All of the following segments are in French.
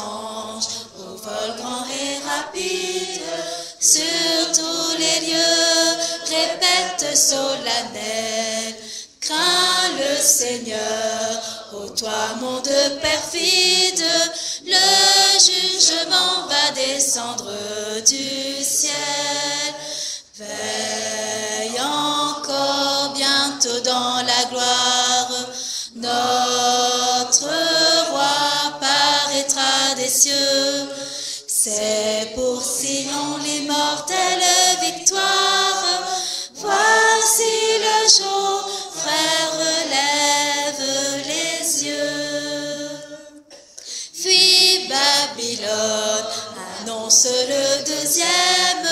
anges, au vol grand et rapide, sur tous les lieux, répète solennel, crains le Seigneur, ô toi monde perfide, le jugement va descendre du ciel. Veille encore, bientôt dans la gloire, notre roi paraîtra des cieux. C'est pour Sion l'immortelle victoire. Voici le jour, frère, lève les yeux. Fuis Babylone, annonce le deuxième.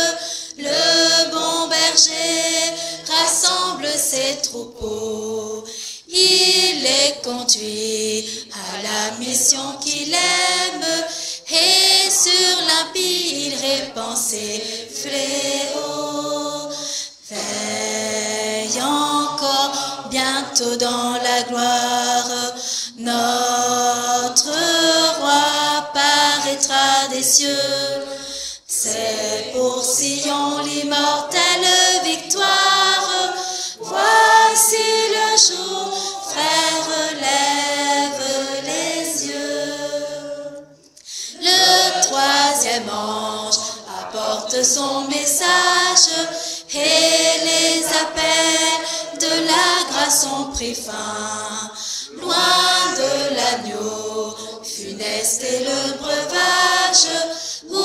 Le bon berger rassemble ses troupeaux. Il les conduit à la mission qu'il aime. Et sur l'impie il répand ses fléaux. Veille encore, bientôt dans la gloire, notre roi paraîtra des cieux. C'est pour Sion l'immortelle victoire. Voici le jour, frère, lève les yeux. Le troisième ange apporte son message et les appels de la grâce ont pris fin. Loin de l'agneau funeste et le breuvage, où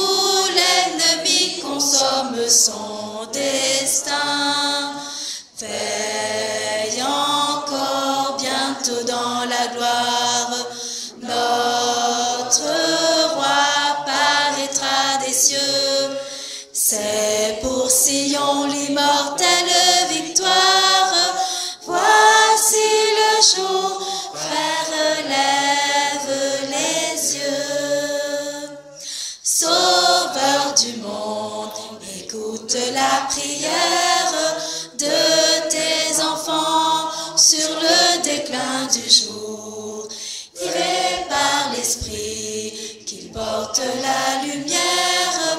l'ennemi consomme son destin. Veille encore, bientôt dans la gloire, notre roi paraîtra des cieux. C'est pour Sion l'immortelle victoire. Voici le jour, frère, lève les yeux. Sauveur du monde, écoute la prière de tes enfants sur le déclin du jour. Tirés par l'Esprit, qu'ils portent la lumière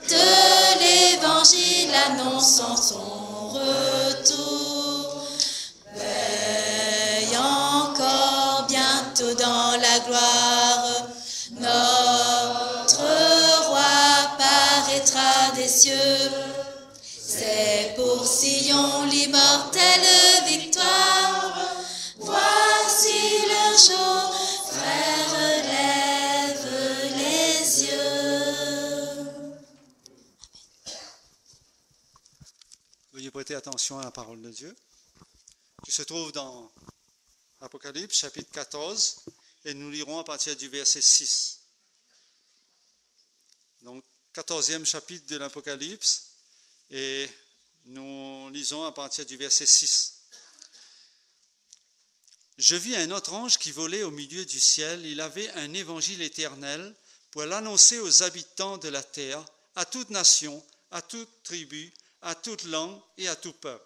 de l'Évangile annonçant son retour. Veille encore, bientôt dans la gloire, notre roi paraîtra des cieux. C'est pour Sion l'immortelle victoire. Voici le jour, frère, lève les yeux. Veuillez prêter attention à la parole de Dieu, qui se trouve dans Apocalypse, chapitre 14, et nous lirons à partir du verset 6. Donc, 14e chapitre de l'Apocalypse, et nous lisons à partir du verset 6. Je vis un autre ange qui volait au milieu du ciel. Il avait un évangile éternel pour l'annoncer aux habitants de la terre, à toute nation, à toute tribu, à toute langue et à tout peuple.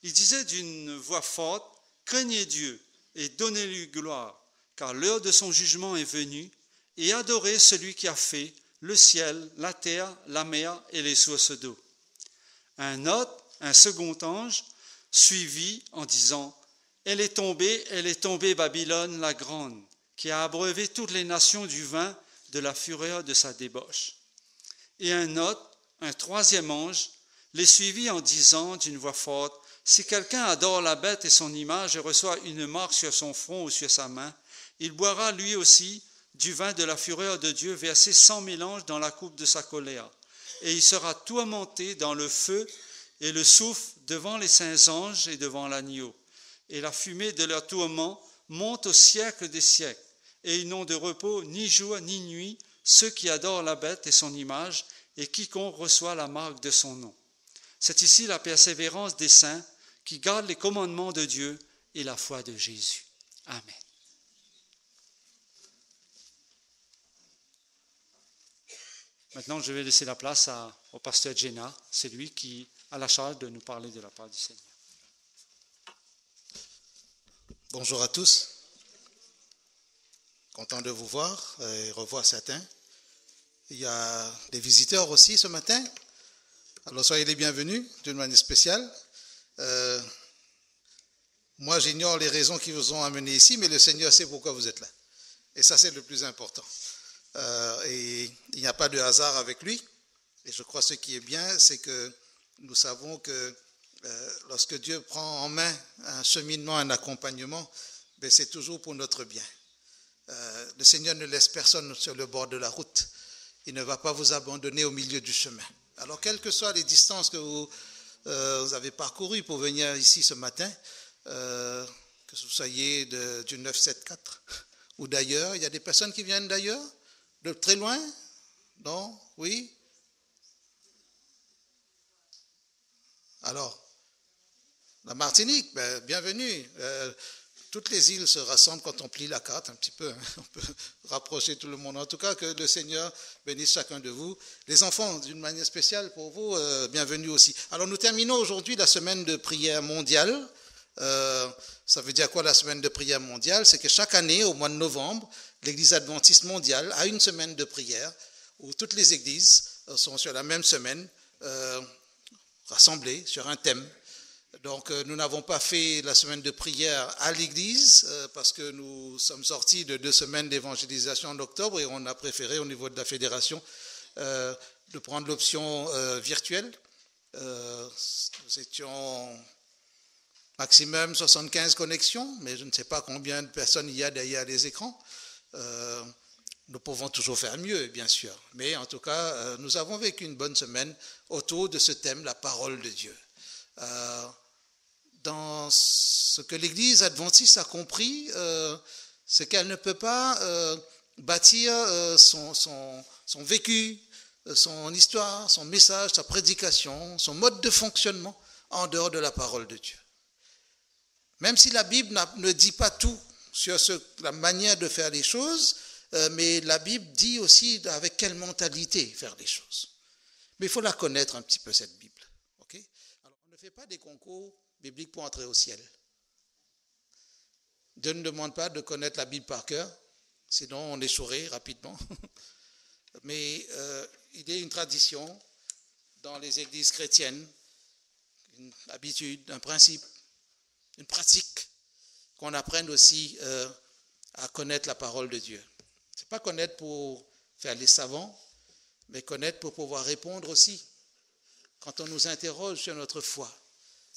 Il disait d'une voix forte, « Craignez Dieu et donnez-lui gloire, car l'heure de son jugement est venue, et adorez celui qui a fait le ciel, la terre, la mer et les sources d'eau. » Un second ange, suivit en disant, « Elle est tombée Babylone la grande, qui a abreuvé toutes les nations du vin de la fureur de sa débauche. » Et un troisième ange, les suivit en disant d'une voix forte, « Si quelqu'un adore la bête et son image et reçoit une marque sur son front ou sur sa main, il boira lui aussi du vin de la fureur de Dieu versé sans mélange dans la coupe de sa colère. Et il sera tourmenté dans le feu et le soufre devant les saints anges et devant l'agneau. Et la fumée de leur tourment monte au siècle des siècles. Et ils n'ont de repos ni jour ni nuit, ceux qui adorent la bête et son image, et quiconque reçoit la marque de son nom. C'est ici la persévérance des saints qui gardent les commandements de Dieu et la foi de Jésus. Amen. Maintenant, je vais laisser la place au pasteur Jenna. C'est lui qui a la charge de nous parler de la part du Seigneur. Bonjour à tous. Content de vous voir et revoir certains. Il y a des visiteurs aussi ce matin. Alors soyez les bienvenus d'une manière spéciale. Moi, j'ignore les raisons qui vous ont amené ici, mais le Seigneur sait pourquoi vous êtes là. Et ça, c'est le plus important. Et il n'y a pas de hasard avec lui. Et je crois que ce qui est bien, c'est que nous savons que lorsque Dieu prend en main un cheminement, un accompagnement, ben c'est toujours pour notre bien. Le Seigneur ne laisse personne sur le bord de la route. Il ne va pas vous abandonner au milieu du chemin. Alors, quelles que soient les distances que vous avez parcourues pour venir ici ce matin, que vous soyez du 974 ou d'ailleurs, il y a des personnes qui viennent d'ailleurs, de très loin, non? Oui? Alors, la Martinique, ben, bienvenue. Toutes les îles se rassemblent quand on plie la carte un petit peu. On peut rapprocher tout le monde. En tout cas, que le Seigneur bénisse chacun de vous. Les enfants, d'une manière spéciale pour vous, bienvenue aussi. Alors, nous terminons aujourd'hui la semaine de prière mondiale. Ça veut dire quoi la semaine de prière mondiale? C'est que chaque année, au mois de novembre, l'Église adventiste mondiale a une semaine de prière où toutes les églises sont sur la même semaine, rassemblées sur un thème. Donc, nous n'avons pas fait la semaine de prière à l'église parce que nous sommes sortis de 2 semaines d'évangélisation en octobre et on a préféré au niveau de la fédération de prendre l'option virtuelle. Nous étions maximum 75 connexions, mais je ne sais pas combien de personnes il y a derrière les écrans. Nous pouvons toujours faire mieux, bien sûr. Mais en tout cas, nous avons vécu une bonne semaine autour de ce thème, la parole de Dieu. Dans ce que l'Église adventiste a compris, c'est qu'elle ne peut pas bâtir son vécu, son histoire, son message, sa prédication, son mode de fonctionnement en dehors de la parole de Dieu. Même si la Bible ne dit pas tout sur la manière de faire les choses, mais la Bible dit aussi avec quelle mentalité faire les choses. Mais il faut la connaître un petit peu, cette Bible. Okay? Alors, on ne fait pas des concours bibliques pour entrer au ciel. Dieu ne demande pas de connaître la Bible par cœur, sinon on échouerait rapidement. Mais il y a une tradition dans les églises chrétiennes, une habitude, un principe, une pratique, qu'on apprenne aussi à connaître la parole de Dieu. Ce n'est pas connaître pour faire les savants, mais connaître pour pouvoir répondre aussi quand on nous interroge sur notre foi.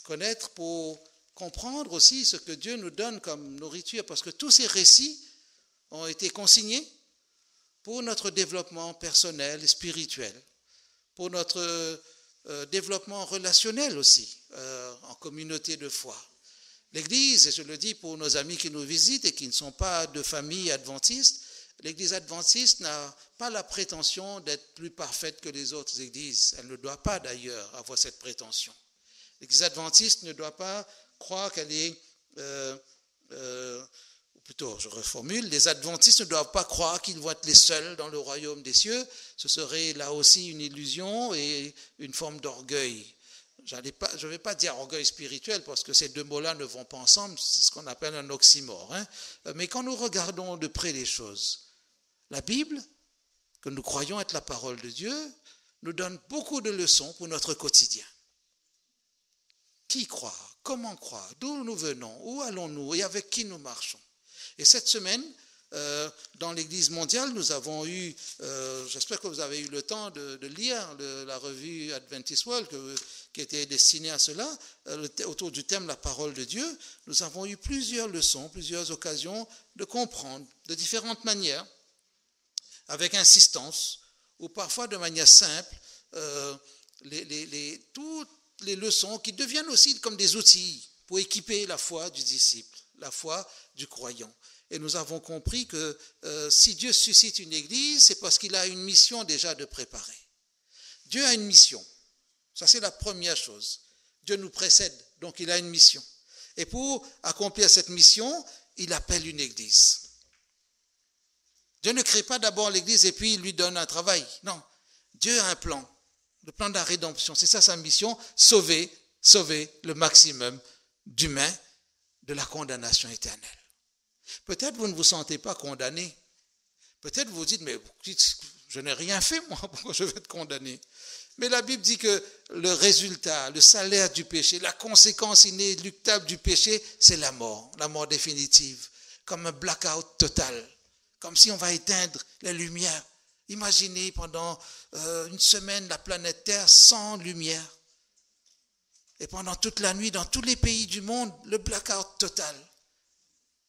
Connaître pour comprendre aussi ce que Dieu nous donne comme nourriture, parce que tous ces récits ont été consignés pour notre développement personnel et spirituel, pour notre développement relationnel aussi, en communauté de foi. L'Église, et je le dis pour nos amis qui nous visitent et qui ne sont pas de famille adventiste, l'Église adventiste n'a pas la prétention d'être plus parfaite que les autres églises. Elle ne doit pas d'ailleurs avoir cette prétention. L'Église adventiste ne doit pas croire qu'elle est, ou plutôt je reformule, les adventistes ne doivent pas croire qu'ils vont être les seuls dans le royaume des cieux. Ce serait là aussi une illusion et une forme d'orgueil. Je ne vais pas dire orgueil spirituel parce que ces deux mots-là ne vont pas ensemble, c'est ce qu'on appelle un oxymore. Mais quand nous regardons de près les choses, la Bible, que nous croyons être la parole de Dieu, nous donne beaucoup de leçons pour notre quotidien. Qui croire? Comment croire? D'où nous venons? Où allons-nous? Et avec qui nous marchons? Et cette semaine, dans l'Église mondiale, nous avons eu, j'espère que vous avez eu le temps de lire la revue Adventist World qui était destinée à cela, autour du thème la parole de Dieu. Nous avons eu plusieurs leçons, plusieurs occasions de comprendre de différentes manières, avec insistance, ou parfois de manière simple, toutes les leçons qui deviennent aussi comme des outils pour équiper la foi du disciple, la foi du croyant. Et nous avons compris que si Dieu suscite une église, c'est parce qu'il a une mission déjà de préparer. Dieu a une mission. Ça, c'est la première chose. Dieu nous précède, donc il a une mission. Et pour accomplir cette mission, il appelle une église. Dieu ne crée pas d'abord l'église et puis il lui donne un travail. Non, Dieu a un plan, le plan de la rédemption. C'est ça sa mission, sauver le maximum d'humains de la condamnation éternelle. Peut-être vous ne vous sentez pas condamné Peut-être vous vous dites, mais je n'ai rien fait, moi, pourquoi je vais être condamné? Mais la Bible dit que le résultat, le salaire du péché, la conséquence inéluctable du péché, c'est la mort définitive, comme un blackout total, comme si on va éteindre les lumières. Imaginez pendant une semaine la planète Terre sans lumière. Et pendant toute la nuit, dans tous les pays du monde, le blackout total.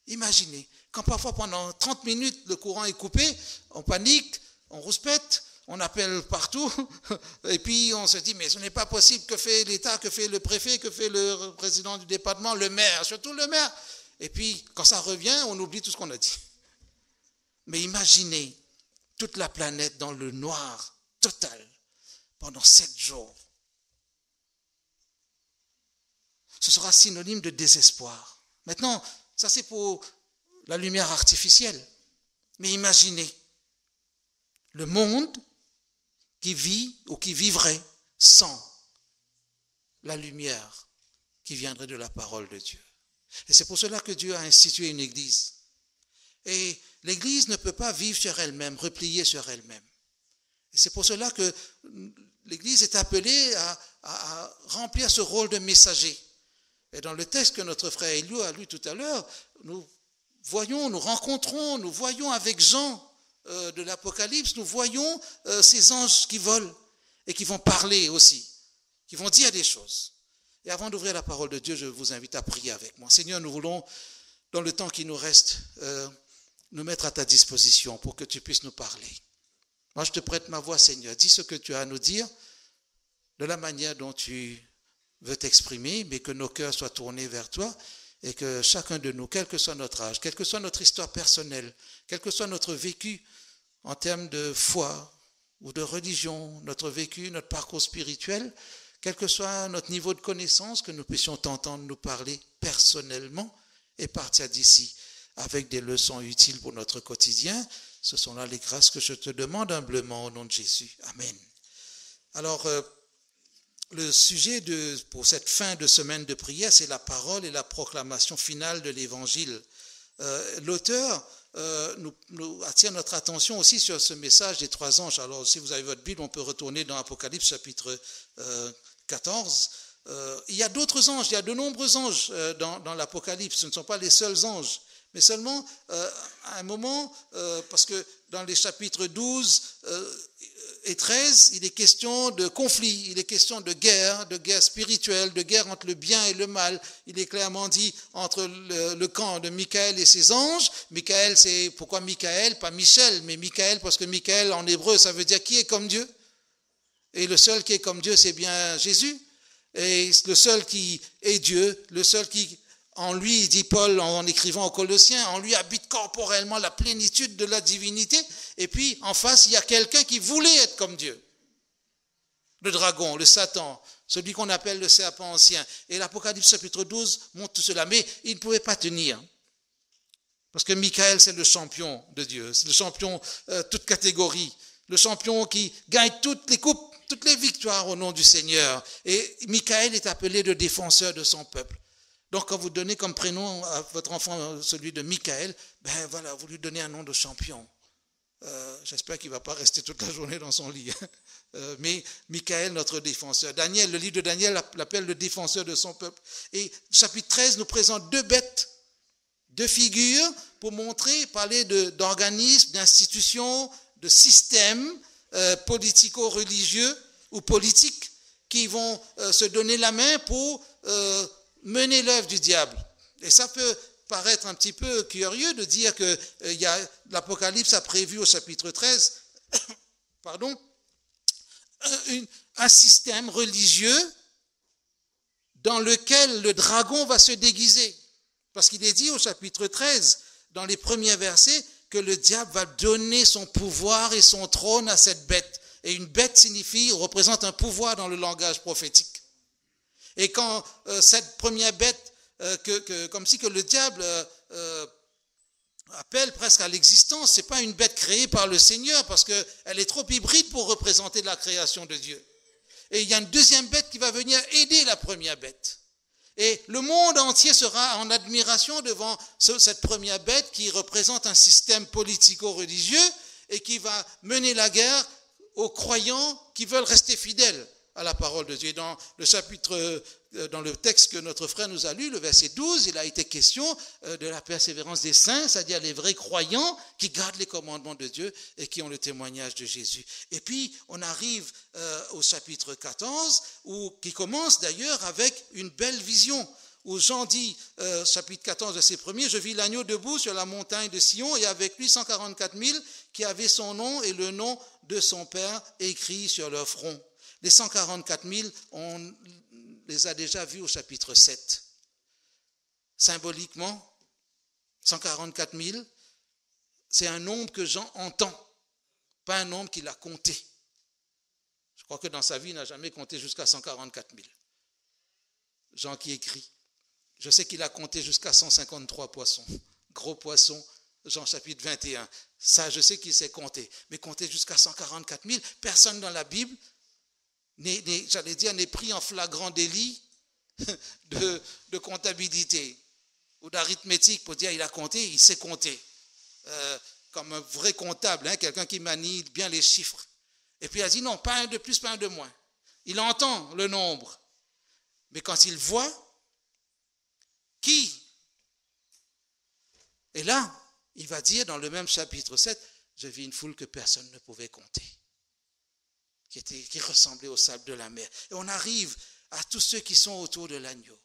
Imaginez, quand parfois pendant 30 minutes, le courant est coupé, on panique, on rouspète, on appelle partout, et puis on se dit, mais ce n'est pas possible, que fait l'État, que fait le préfet, que fait le président du département, le maire, surtout le maire. Et puis, quand ça revient, on oublie tout ce qu'on a dit. Mais imaginez toute la planète dans le noir total pendant 7 jours. Ce sera synonyme de désespoir. Maintenant, ça c'est pour la lumière artificielle. Mais imaginez le monde qui vit ou qui vivrait sans la lumière qui viendrait de la parole de Dieu. Et c'est pour cela que Dieu a institué une église. Et l'église ne peut pas vivre sur elle-même, repliée sur elle-même. Et c'est pour cela que l'église est appelée à remplir ce rôle de messager. Et dans le texte que notre frère Elio a lu tout à l'heure, nous voyons avec Jean de l'Apocalypse, nous voyons ces anges qui volent et qui vont parler aussi, qui vont dire des choses. Et avant d'ouvrir la parole de Dieu, je vous invite à prier avec moi. Seigneur, nous voulons, dans le temps qui nous reste, nous mettre à ta disposition pour que tu puisses nous parler. Moi, je te prête ma voix, Seigneur. Dis ce que tu as à nous dire de la manière dont tu veux t'exprimer, mais que nos cœurs soient tournés vers toi et que chacun de nous, quel que soit notre âge, quelle que soit notre histoire personnelle, quel que soit notre vécu en termes de foi ou de religion, notre vécu, notre parcours spirituel, quel que soit notre niveau de connaissance, que nous puissions t'entendre nous parler personnellement et partir d'ici avec des leçons utiles pour notre quotidien. Ce sont là les grâces que je te demande humblement au nom de Jésus. Amen. Alors, le sujet pour cette fin de semaine de prière, c'est la parole et la proclamation finale de l'Évangile. L'auteur nous attire notre attention aussi sur ce message des 3 anges. Alors, si vous avez votre Bible, on peut retourner dans Apocalypse chapitre 14. Il y a d'autres anges, il y a de nombreux anges dans l'Apocalypse. Ce ne sont pas les seuls anges. Mais seulement, à un moment, parce que dans les chapitres 12 et 13, il est question de conflit, il est question de guerre spirituelle, de guerre entre le bien et le mal. Il est clairement dit entre le camp de Michaël et ses anges. Michaël, c'est pourquoi Michaël, pas Michel, mais Michaël, parce que Michaël en hébreu, ça veut dire qui est comme Dieu. Et le seul qui est comme Dieu, c'est bien Jésus. Et le seul qui est Dieu, le seul qui... En lui, dit Paul en écrivant aux Colossiens, en lui habite corporellement la plénitude de la divinité. Et puis, en face, il y a quelqu'un qui voulait être comme Dieu. Le dragon, le Satan, celui qu'on appelle le serpent ancien. Et l'Apocalypse chapitre 12 montre tout cela. Mais il ne pouvait pas tenir. Parce que Michaël, c'est le champion de Dieu. C'est le champion toute catégorie. Le champion qui gagne toutes les coupes, toutes les victoires au nom du Seigneur. Et Michaël est appelé le défenseur de son peuple. Donc, quand vous donnez comme prénom à votre enfant celui de Michaël, ben voilà, vous lui donnez un nom de champion. J'espère qu'il ne va pas rester toute la journée dans son lit. Mais Michaël, notre défenseur. Daniel, le livre de Daniel l'appelle le défenseur de son peuple. Et chapitre 13 nous présente 2 bêtes, 2 figures pour parler d'organismes, d'institutions, de systèmes politico-religieux ou politiques qui vont se donner la main pour... mener l'œuvre du diable. Et ça peut paraître un petit peu curieux de dire que l'Apocalypse a prévu au chapitre 13 un système religieux dans lequel le dragon va se déguiser. Parce qu'il est dit au chapitre 13, dans les premiers versets, que le diable va donner son pouvoir et son trône à cette bête. Et une bête représente un pouvoir dans le langage prophétique. Et quand cette première bête, comme si que le diable appelle presque à l'existence, ce n'est pas une bête créée par le Seigneur, parce qu'elle est trop hybride pour représenter la création de Dieu. Et il y a une deuxième bête qui va venir aider la première bête. Et le monde entier sera en admiration devant cette première bête qui représente un système politico-religieux et qui va mener la guerre aux croyants qui veulent rester fidèles à la parole de Dieu. Dans le chapitre, dans le texte que notre frère nous a lu, le verset 12, il a été question de la persévérance des saints, c'est-à-dire les vrais croyants qui gardent les commandements de Dieu et qui ont le témoignage de Jésus. Et puis, on arrive au chapitre 14, qui commence d'ailleurs avec une belle vision, où Jean dit, chapitre 14, verset 1er, « Je vis l'agneau debout sur la montagne de Sion, et avec lui 144 000 qui avaient son nom et le nom de son Père écrit sur leur front. » Les 144 000, on les a déjà vus au chapitre 7. Symboliquement, 144 000, c'est un nombre que Jean entend, pas un nombre qu'il a compté. Je crois que dans sa vie, il n'a jamais compté jusqu'à 144 000. Jean qui écrit. Je sais qu'il a compté jusqu'à 153 poissons, gros poissons, Jean chapitre 21. Ça, je sais qu'il sait compter. Mais compter jusqu'à 144 000, personne dans la Bible n'est pris en flagrant délit de comptabilité ou d'arithmétique pour dire il a compté, il sait compter. Comme un vrai comptable, quelqu'un qui manie bien les chiffres. Et puis il a dit non, pas un de plus, pas un de moins. Il entend le nombre. Mais quand il voit, qui? Et là, il va dire dans le même chapitre 7, je vis une foule que personne ne pouvait compter, qui ressemblait au sable de la mer. Et on arrive à tous ceux qui sont autour de l'agneau.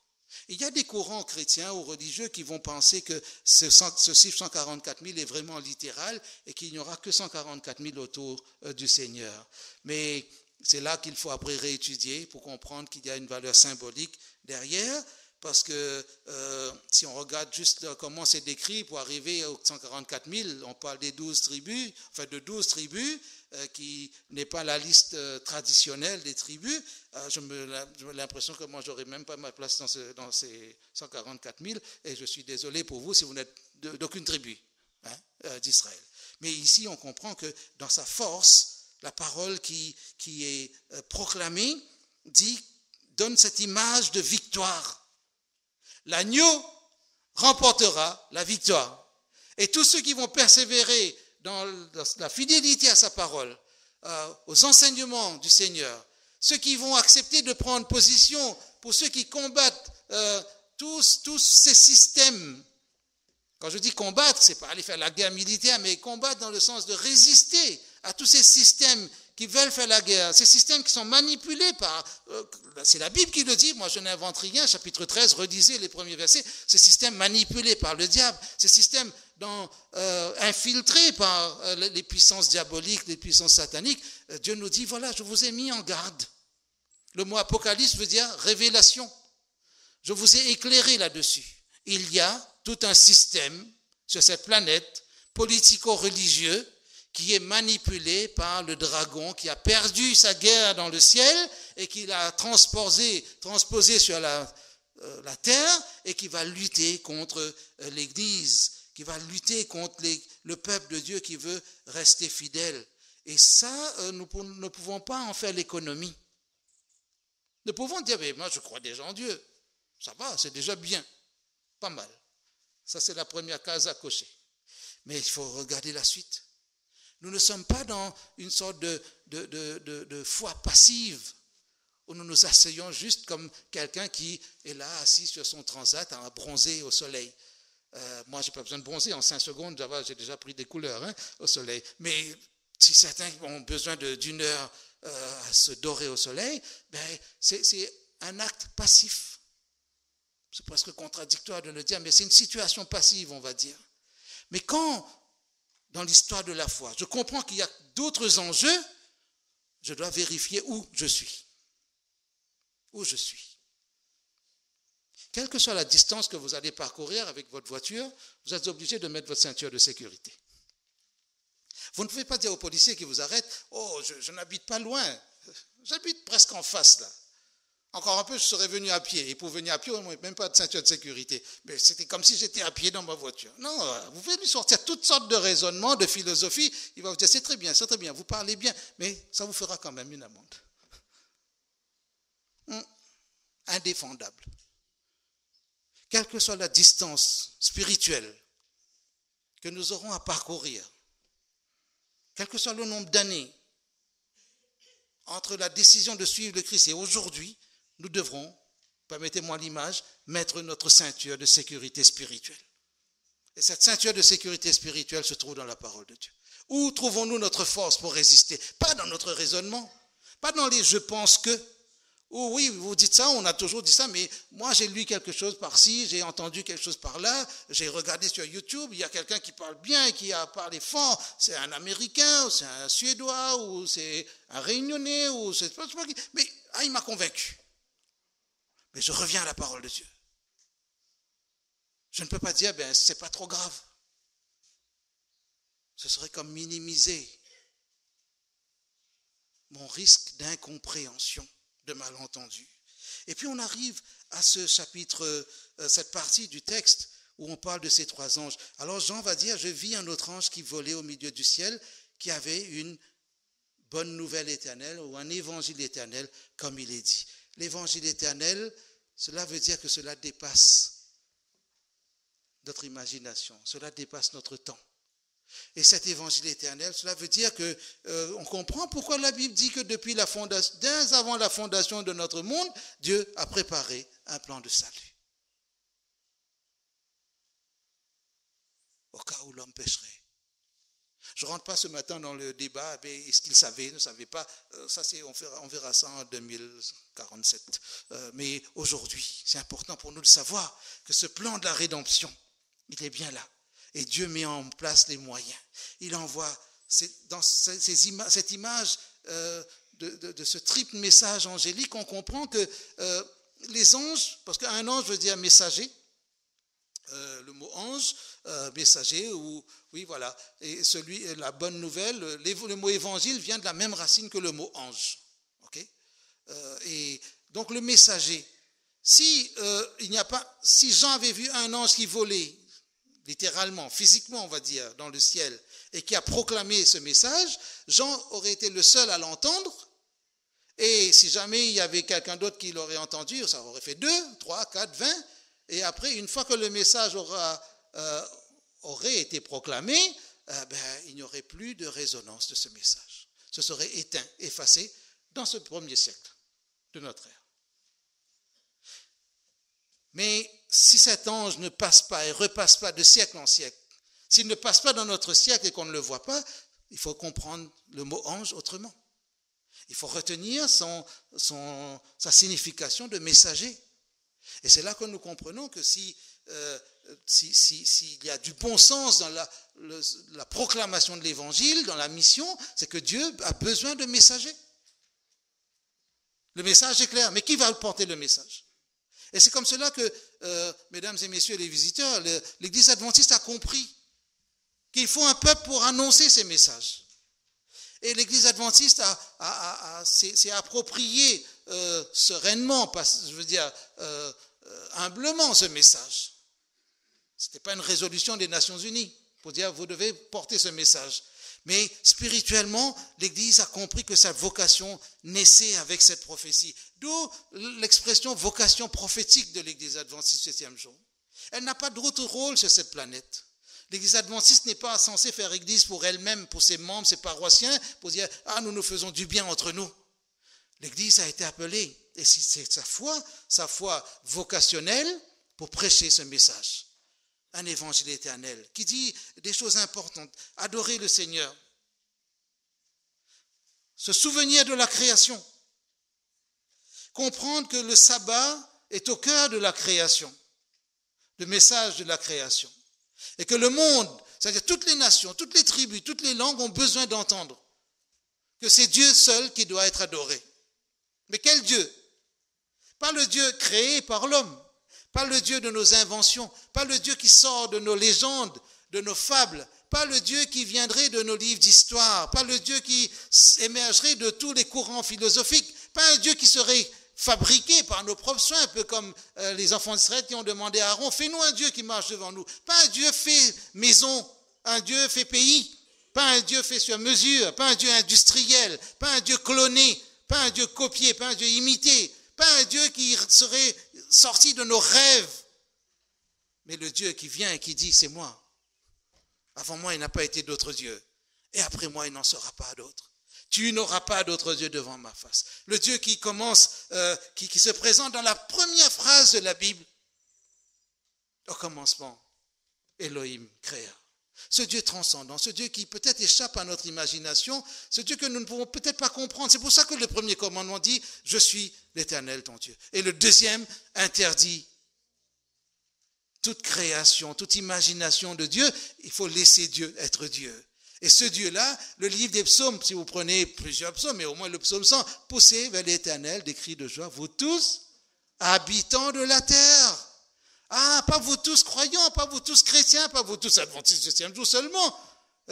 Il y a des courants chrétiens ou religieux qui vont penser que ce chiffre 144 000 est vraiment littéral et qu'il n'y aura que 144 000 autour du Seigneur. Mais c'est là qu'il faut après réétudier pour comprendre qu'il y a une valeur symbolique derrière. Parce que si on regarde juste comment c'est décrit pour arriver aux 144 000, on parle des 12 tribus, enfin de 12 tribus, qui n'est pas la liste traditionnelle des tribus. J'ai l'impression que moi, j'aurais même pas ma place dans ces 144 000, et je suis désolé pour vous si vous n'êtes d'aucune tribu d'Israël. Mais ici, on comprend que dans sa force, la parole qui est proclamée donne cette image de victoire. L'agneau remportera la victoire. Et tous ceux qui vont persévérer dans la fidélité à sa parole, aux enseignements du Seigneur, ceux qui vont accepter de prendre position pour ceux qui combattent tous ces systèmes. Quand je dis combattre, c'est pas aller faire la guerre militaire, mais combattre dans le sens de résister à tous ces systèmes qui veulent faire la guerre, ces systèmes qui sont manipulés par, c'est la Bible qui le dit, moi je n'invente rien, chapitre 13, relisez les premiers versets, ces systèmes manipulés par le diable, ces systèmes infiltrés par les puissances diaboliques, les puissances sataniques, Dieu nous dit, voilà, je vous ai mis en garde. Le mot apocalypse veut dire révélation. Je vous ai éclairé là-dessus. Il y a tout un système sur cette planète politico-religieux qui est manipulé par le dragon, qui a perdu sa guerre dans le ciel et qui l'a transposé sur la terre et qui va lutter contre l'Église, qui va lutter contre le peuple de Dieu qui veut rester fidèle. Et ça, nous ne pouvons pas en faire l'économie. Nous pouvons dire, mais moi je crois déjà en Dieu. Ça va, c'est déjà bien. Pas mal. Ça, c'est la première case à cocher. Mais il faut regarder la suite. Nous ne sommes pas dans une sorte de foi passive où nous nous asseyons juste comme quelqu'un qui est là assis sur son transat à bronzer au soleil. Moi, je n'ai pas besoin de bronzer. En 5 secondes, j'ai déjà pris des couleurs au soleil. Mais si certains ont besoin d'une heure à se dorer au soleil, ben, c'est un acte passif. C'est presque contradictoire de le dire, mais c'est une situation passive, on va dire. Mais quand, dans l'histoire de la foi, je comprends qu'il y a d'autres enjeux, je dois vérifier où je suis. Où je suis. Quelle que soit la distance que vous allez parcourir avec votre voiture, vous êtes obligé de mettre votre ceinture de sécurité. Vous ne pouvez pas dire aux policiers qui vous arrêtent, « Oh, je n'habite pas loin, j'habite presque en face là. Encore un peu, je serais venu à pied. Et pour venir à pied, on n'a même pas de ceinture de sécurité. Mais c'était comme si j'étais à pied dans ma voiture. » Non, vous pouvez lui sortir toutes sortes de raisonnements, de philosophies. Il va vous dire, c'est très bien, vous parlez bien, mais ça vous fera quand même une amende. Indéfendable. Quelle que soit la distance spirituelle que nous aurons à parcourir, quel que soit le nombre d'années, entre la décision de suivre le Christ et aujourd'hui, nous devrons, permettez-moi l'image, mettre notre ceinture de sécurité spirituelle. Et cette ceinture de sécurité spirituelle se trouve dans la parole de Dieu. Où trouvons-nous notre force pour résister? Pas dans notre raisonnement, pas dans les « je pense que ». Oh oui, vous dites ça, on a toujours dit ça, mais moi j'ai lu quelque chose par-ci, j'ai entendu quelque chose par-là, j'ai regardé sur YouTube, il y a quelqu'un qui parle bien, qui a parlé fort, c'est un Américain, ou c'est un Suédois, ou c'est un Réunionnais, ou c'est pas qui, mais il m'a convaincu. Mais je reviens à la parole de Dieu. Je ne peux pas dire, c'est pas trop grave. Ce serait comme minimiser mon risque d'incompréhension, de malentendu. Et puis on arrive à ce chapitre, cette partie du texte où on parle de ces trois anges. Alors Jean va dire, je vis un autre ange qui volait au milieu du ciel, qui avait une bonne nouvelle éternelle ou un évangile éternel, comme il est dit. L'évangile éternel, cela veut dire que cela dépasse notre imagination, cela dépasse notre temps. Et cet évangile éternel, cela veut dire que on comprend pourquoi la Bible dit que depuis la fondation, dès avant la fondation de notre monde, Dieu a préparé un plan de salut. Au cas où l'homme pécherait. Je ne rentre pas ce matin dans le débat, est-ce qu'il savait, ne savait pas, ça on verra ça en 2047. Mais aujourd'hui, c'est important pour nous de savoir que ce plan de la rédemption, il est bien là. Et Dieu met en place les moyens. Il envoie dans cette image de ce triple message angélique, on comprend que les anges, parce qu'un ange veut dire messager, le mot ange, messager, ou oui voilà, et la bonne nouvelle, le mot évangile vient de la même racine que le mot ange. Okay? Et donc le messager, si Jean avait vu un ange qui volait, littéralement, physiquement on va dire, dans le ciel, et qui a proclamé ce message, Jean aurait été le seul à l'entendre, et si jamais il y avait quelqu'un d'autre qui l'aurait entendu, ça aurait fait 2, 3, 4, 20, et après, une fois que le message aurait été proclamé, il n'y aurait plus de résonance de ce message. Ce serait éteint, effacé, dans ce premier siècle de notre ère. Mais si cet ange ne passe pas et repasse pas de siècle en siècle, s'il ne passe pas dans notre siècle et qu'on ne le voit pas, il faut comprendre le mot ange autrement. Il faut retenir sa signification de messager. Et c'est là que nous comprenons que s'il y a du bon sens dans la proclamation de l'évangile, dans la mission, c'est que Dieu a besoin de messagers. Le message est clair, mais qui va porter le message? Et c'est comme cela que, mesdames et messieurs les visiteurs, l'Église adventiste a compris qu'il faut un peuple pour annoncer ces messages. Et l'Église adventiste s'est approprié sereinement, je veux dire humblement ce message. Ce n'était pas une résolution des Nations Unies pour dire vous devez porter ce message. Mais spirituellement, l'Église a compris que sa vocation naissait avec cette prophétie. D'où l'expression vocation prophétique de l'Église adventiste du 7e jour. Elle n'a pas d'autre rôle sur cette planète. L'Église adventiste n'est pas censée faire Église pour elle-même, pour ses membres, ses paroissiens, pour dire « Ah, nous faisons du bien entre nous ». L'Église a été appelée, et c'est sa foi vocationnelle, pour prêcher ce message. Un évangile éternel qui dit des choses importantes. Adorer le Seigneur. Se souvenir de la création. Comprendre que le sabbat est au cœur de la création. Le message de la création. Et que le monde, c'est-à-dire toutes les nations, toutes les tribus, toutes les langues ont besoin d'entendre que c'est Dieu seul qui doit être adoré. Mais quel Dieu? Pas le Dieu créé par l'homme. Pas le Dieu de nos inventions, pas le Dieu qui sort de nos légendes, de nos fables, pas le Dieu qui viendrait de nos livres d'histoire, pas le Dieu qui émergerait de tous les courants philosophiques, pas un Dieu qui serait fabriqué par nos propres soins, un peu comme les enfants d'Israël qui ont demandé à Aaron, fais-nous un Dieu qui marche devant nous. Pas un Dieu fait maison, un Dieu fait pays, pas un Dieu fait sur mesure, pas un Dieu industriel, pas un Dieu cloné, pas un Dieu copié, pas un Dieu imité, pas un Dieu qui serait sorti de nos rêves, mais le Dieu qui vient et qui dit, c'est moi. Avant moi, il n'a pas été d'autre Dieu. Et après moi, il n'en sera pas d'autre. Tu n'auras pas d'autres dieux devant ma face. Le Dieu qui commence, qui se présente dans la première phrase de la Bible. Au commencement, Elohim créa. Ce Dieu transcendant, ce Dieu qui peut-être échappe à notre imagination, ce Dieu que nous ne pouvons peut-être pas comprendre. C'est pour ça que le premier commandement dit « Je suis l'Éternel ton Dieu ». Et le deuxième interdit toute création, toute imagination de Dieu. Il faut laisser Dieu être Dieu. Et ce Dieu-là, le livre des psaumes, si vous prenez plusieurs psaumes, mais au moins le psaume 100, « Poussez vers l'Éternel des cris de joie, vous tous, habitants de la terre ». Ah, pas vous tous croyants, pas vous tous chrétiens, pas vous tous adventistes du 7e jour seulement.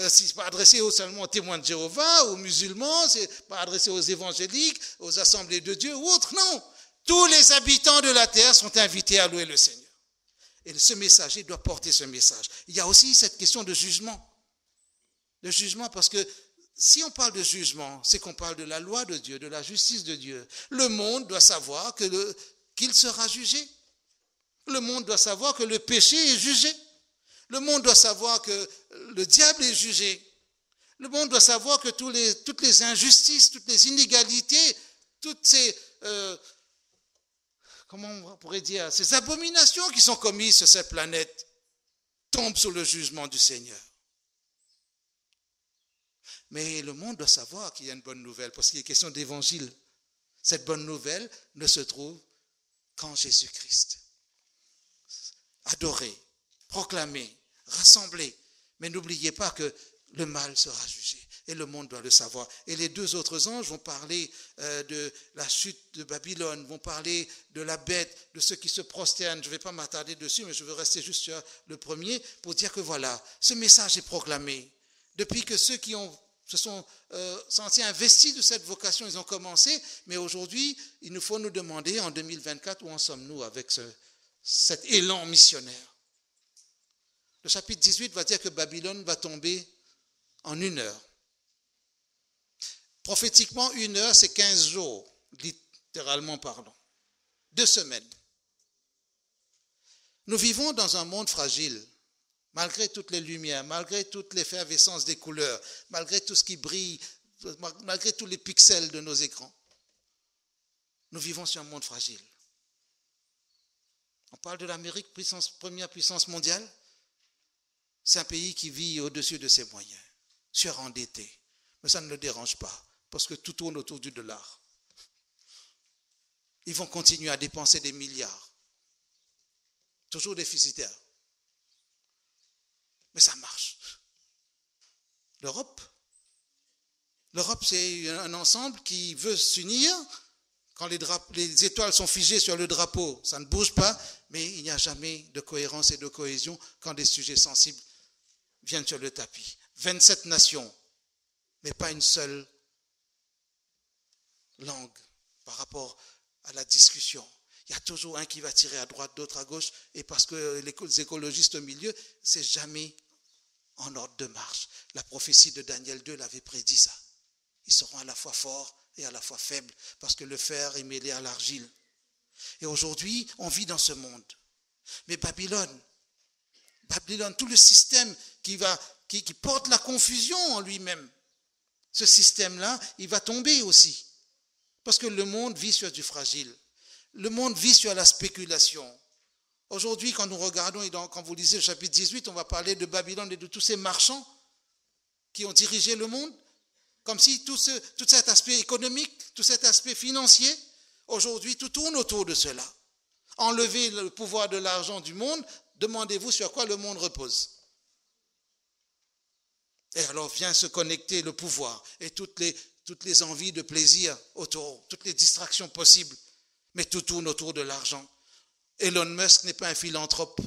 Si c'est pas adressé seulement aux témoins de Jéhovah, aux musulmans, c'est pas adressé aux évangéliques, aux assemblées de Dieu ou autres, non. Tous les habitants de la terre sont invités à louer le Seigneur. Et ce messager doit porter ce message. Il y a aussi cette question de jugement. De jugement parce que si on parle de jugement, c'est qu'on parle de la loi de Dieu, de la justice de Dieu. Le monde doit savoir qu'il sera jugé. Le monde doit savoir que le péché est jugé. Le monde doit savoir que le diable est jugé. Le monde doit savoir que toutes les injustices, toutes les inégalités, toutes ces, comment on pourrait dire, ces abominations qui sont commises sur cette planète tombent sous le jugement du Seigneur. Mais le monde doit savoir qu'il y a une bonne nouvelle, parce qu'il est question d'évangile. Cette bonne nouvelle ne se trouve qu'en Jésus-Christ. Adorer, proclamer, rassembler. Mais n'oubliez pas que le mal sera jugé. Et le monde doit le savoir. Et les deux autres anges vont parler de la chute de Babylone, vont parler de la bête, de ceux qui se prosternent. Je ne vais pas m'attarder dessus, mais je veux rester juste sur le premier pour dire que voilà, ce message est proclamé. Depuis que ceux qui se sont sentis investis de cette vocation, ils ont commencé. Mais aujourd'hui, il nous faut nous demander en 2024 où en sommes-nous avec cet élan missionnaire. Le chapitre 18 va dire que Babylone va tomber en 1 heure. Prophétiquement, 1 heure, c'est 15 jours, littéralement parlant. 2 semaines. Nous vivons dans un monde fragile, malgré toutes les lumières, malgré toute l'effervescence des couleurs, malgré tout ce qui brille, malgré tous les pixels de nos écrans. Nous vivons sur un monde fragile. On parle de l'Amérique, première puissance mondiale. C'est un pays qui vit au-dessus de ses moyens, surendetté. Mais ça ne le dérange pas, parce que tout tourne autour du dollar. Ils vont continuer à dépenser des milliards, toujours déficitaires. Mais ça marche. L'Europe, c'est un ensemble qui veut s'unir. Quand les étoiles sont figées sur le drapeau, ça ne bouge pas, mais il n'y a jamais de cohérence et de cohésion quand des sujets sensibles viennent sur le tapis. 27 nations, mais pas une seule langue par rapport à la discussion. Il y a toujours un qui va tirer à droite, d'autres à gauche, et parce que les écologistes au milieu, c'est jamais en ordre de marche. La prophétie de Daniel 2 l'avait prédit ça. Ils seront à la fois forts et à la fois faibles, parce que le fer est mêlé à l'argile. Et aujourd'hui, on vit dans ce monde. Mais Babylone, tout le système qui porte la confusion en lui-même, ce système-là, il va tomber aussi. Parce que le monde vit sur du fragile. Le monde vit sur la spéculation. Aujourd'hui, quand nous regardons, et quand vous lisez le chapitre 18, on va parler de Babylone et de tous ces marchands qui ont dirigé le monde. Comme si tout cet aspect économique, tout cet aspect financier, aujourd'hui, tout tourne autour de cela. Enlevez le pouvoir de l'argent du monde, demandez-vous sur quoi le monde repose. Et alors vient se connecter le pouvoir et toutes les envies de plaisir autour, toutes les distractions possibles. Mais tout tourne autour de l'argent. Elon Musk n'est pas un philanthrope.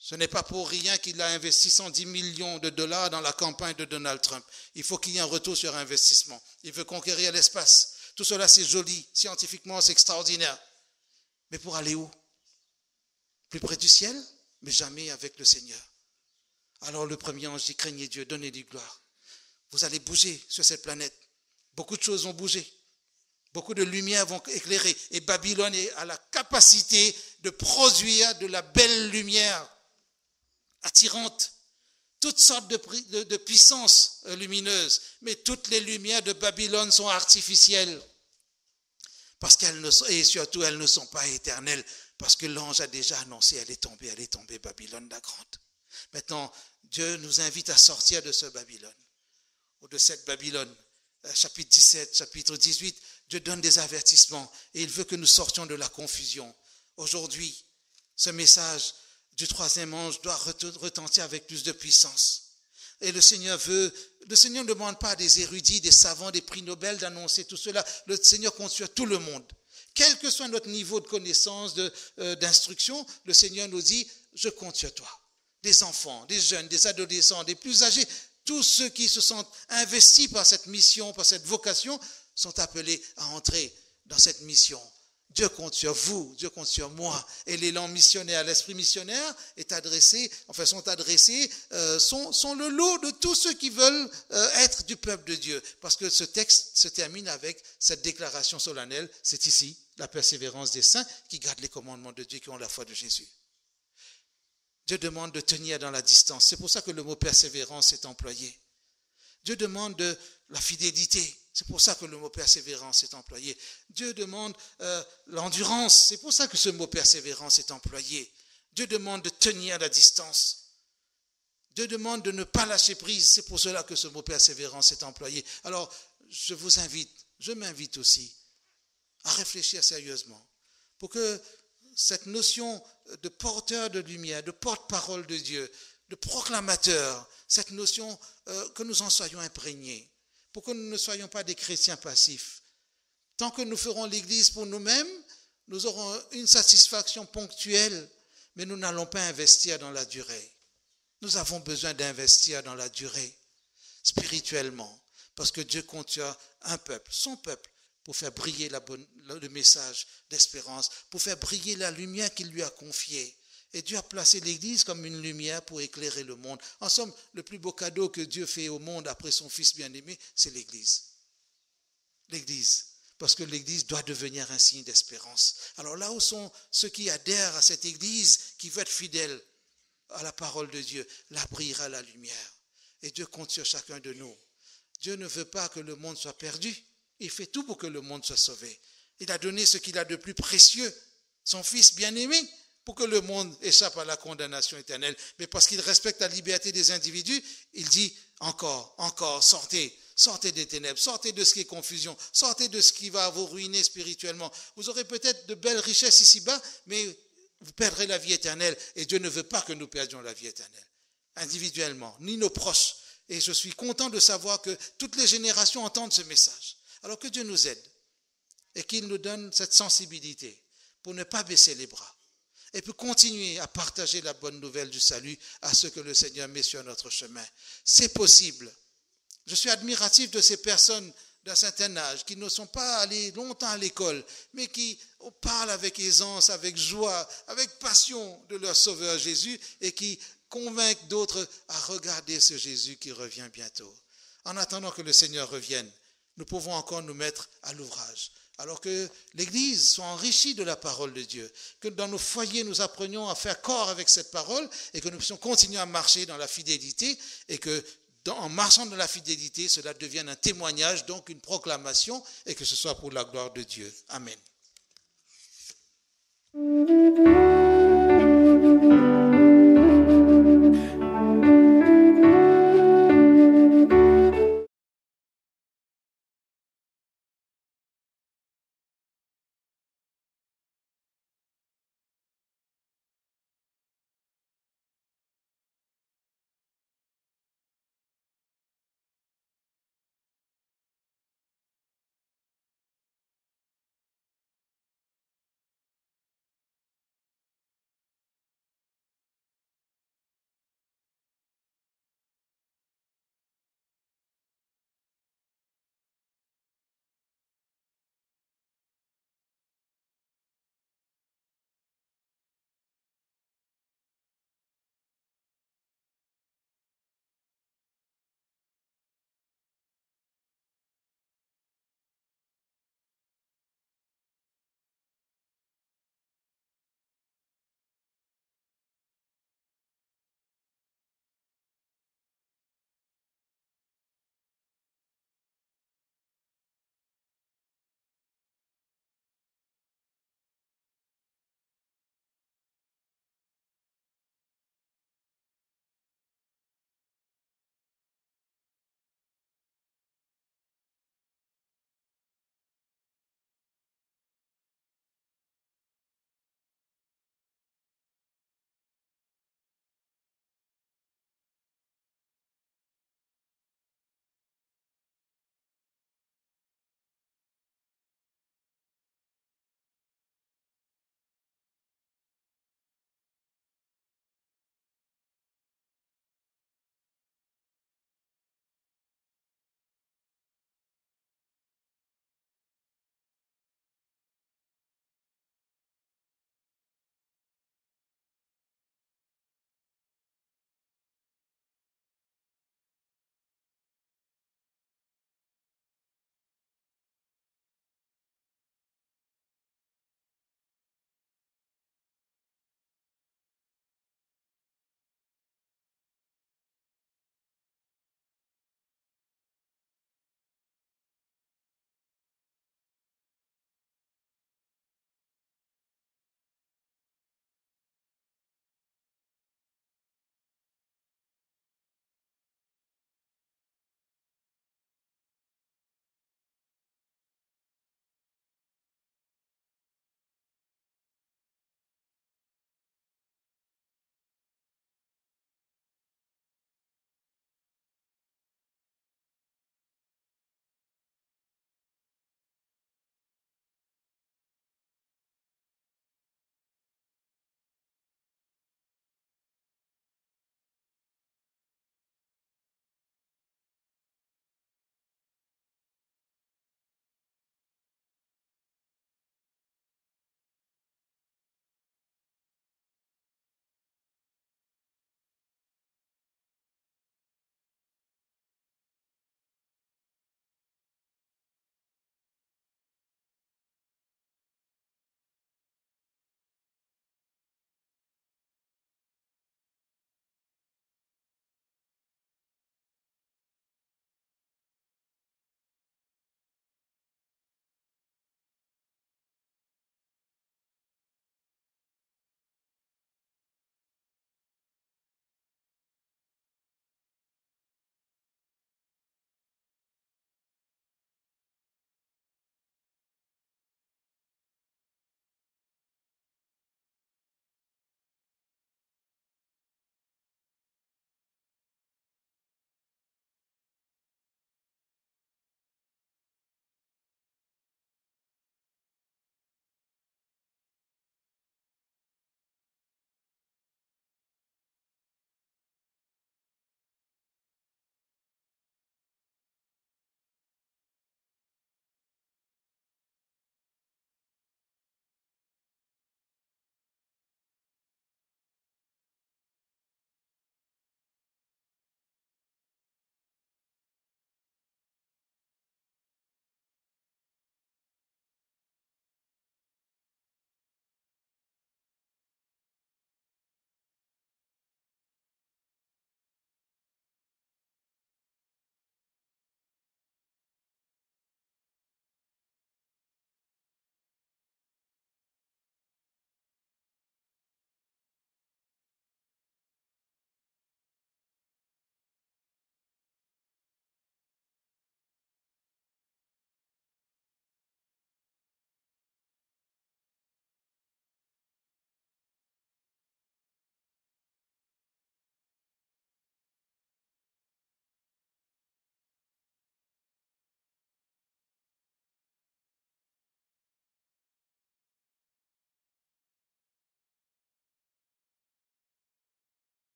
Ce n'est pas pour rien qu'il a investi 110 millions de dollars dans la campagne de Donald Trump. Il faut qu'il y ait un retour sur investissement. Il veut conquérir l'espace. Tout cela, c'est joli. Scientifiquement, c'est extraordinaire. Mais pour aller où? Plus près du ciel, mais jamais avec le Seigneur. Alors le premier ange dit, craignez Dieu, donnez-lui gloire. Vous allez bouger sur cette planète. Beaucoup de choses vont bouger. Beaucoup de lumières vont éclairer. Et Babylone a la capacité de produire de la belle lumière attirante, toutes sortes de puissances lumineuses, mais toutes les lumières de Babylone sont artificielles. Parce qu'elles ne sont, et surtout, elles ne sont pas éternelles. Parce que l'ange a déjà annoncé, elle est tombée, Babylone la grande. Maintenant, Dieu nous invite à sortir de ce Babylone, ou de cette Babylone. Chapitre 17, chapitre 18, Dieu donne des avertissements et il veut que nous sortions de la confusion. Aujourd'hui, ce message du troisième ange doit retentir avec plus de puissance. Et le Seigneur ne demande pas à des érudits, des savants, des prix Nobel d'annoncer tout cela. Le Seigneur compte sur tout le monde. Quel que soit notre niveau de connaissance, d'instruction, le Seigneur nous dit, je compte sur toi. Des enfants, des jeunes, des adolescents, des plus âgés, tous ceux qui se sentent investis par cette mission, par cette vocation, sont appelés à entrer dans cette mission. Dieu compte sur vous, Dieu compte sur moi. Et l'élan missionnaire, l'esprit missionnaire sont le lot de tous ceux qui veulent être du peuple de Dieu. Parce que ce texte se termine avec cette déclaration solennelle, c'est ici, la persévérance des saints qui gardent les commandements de Dieu, qui ont la foi de Jésus. Dieu demande de tenir dans la distance. C'est pour ça que le mot persévérance est employé. Dieu demande de la fidélité. C'est pour ça que le mot persévérance est employé. Dieu demande l'endurance. C'est pour ça que ce mot persévérance est employé. Dieu demande de tenir la distance. Dieu demande de ne pas lâcher prise. C'est pour cela que ce mot persévérance est employé. Alors, je m'invite aussi à réfléchir sérieusement pour que cette notion de porteur de lumière, de porte-parole de Dieu, de proclamateur, cette notion que nous en soyons imprégnés, pour que nous ne soyons pas des chrétiens passifs. Tant que nous ferons l'Église pour nous-mêmes, nous aurons une satisfaction ponctuelle, mais nous n'allons pas investir dans la durée. Nous avons besoin d'investir dans la durée, spirituellement, parce que Dieu compte sur un peuple, son peuple, pour faire briller le message d'espérance, pour faire briller la lumière qu'il lui a confiée. Et Dieu a placé l'Église comme une lumière pour éclairer le monde. En somme, le plus beau cadeau que Dieu fait au monde après son Fils bien-aimé, c'est l'Église. L'Église. Parce que l'Église doit devenir un signe d'espérance. Alors là où sont ceux qui adhèrent à cette Église, qui veulent être fidèles à la parole de Dieu, là brillera la lumière. Et Dieu compte sur chacun de nous. Dieu ne veut pas que le monde soit perdu. Il fait tout pour que le monde soit sauvé. Il a donné ce qu'il a de plus précieux, son Fils bien-aimé, pour que le monde échappe à la condamnation éternelle. Mais parce qu'il respecte la liberté des individus, il dit encore, sortez des ténèbres, sortez de ce qui est confusion, sortez de ce qui va vous ruiner spirituellement. Vous aurez peut-être de belles richesses ici-bas, mais vous perdrez la vie éternelle. Et Dieu ne veut pas que nous perdions la vie éternelle, individuellement, ni nos proches. Et je suis content de savoir que toutes les générations entendent ce message. Alors que Dieu nous aide et qu'il nous donne cette sensibilité pour ne pas baisser les bras et pour continuer à partager la bonne nouvelle du salut à ceux que le Seigneur met sur notre chemin. C'est possible. Je suis admiratif de ces personnes d'un certain âge qui ne sont pas allées longtemps à l'école, mais qui parlent avec aisance, avec joie, avec passion de leur Sauveur Jésus et qui convainquent d'autres à regarder ce Jésus qui revient bientôt. En attendant que le Seigneur revienne, nous pouvons encore nous mettre à l'ouvrage. Alors que l'Église soit enrichie de la parole de Dieu, que dans nos foyers nous apprenions à faire corps avec cette parole et que nous puissions continuer à marcher dans la fidélité et que en marchant dans la fidélité, cela devienne un témoignage, donc une proclamation et que ce soit pour la gloire de Dieu. Amen.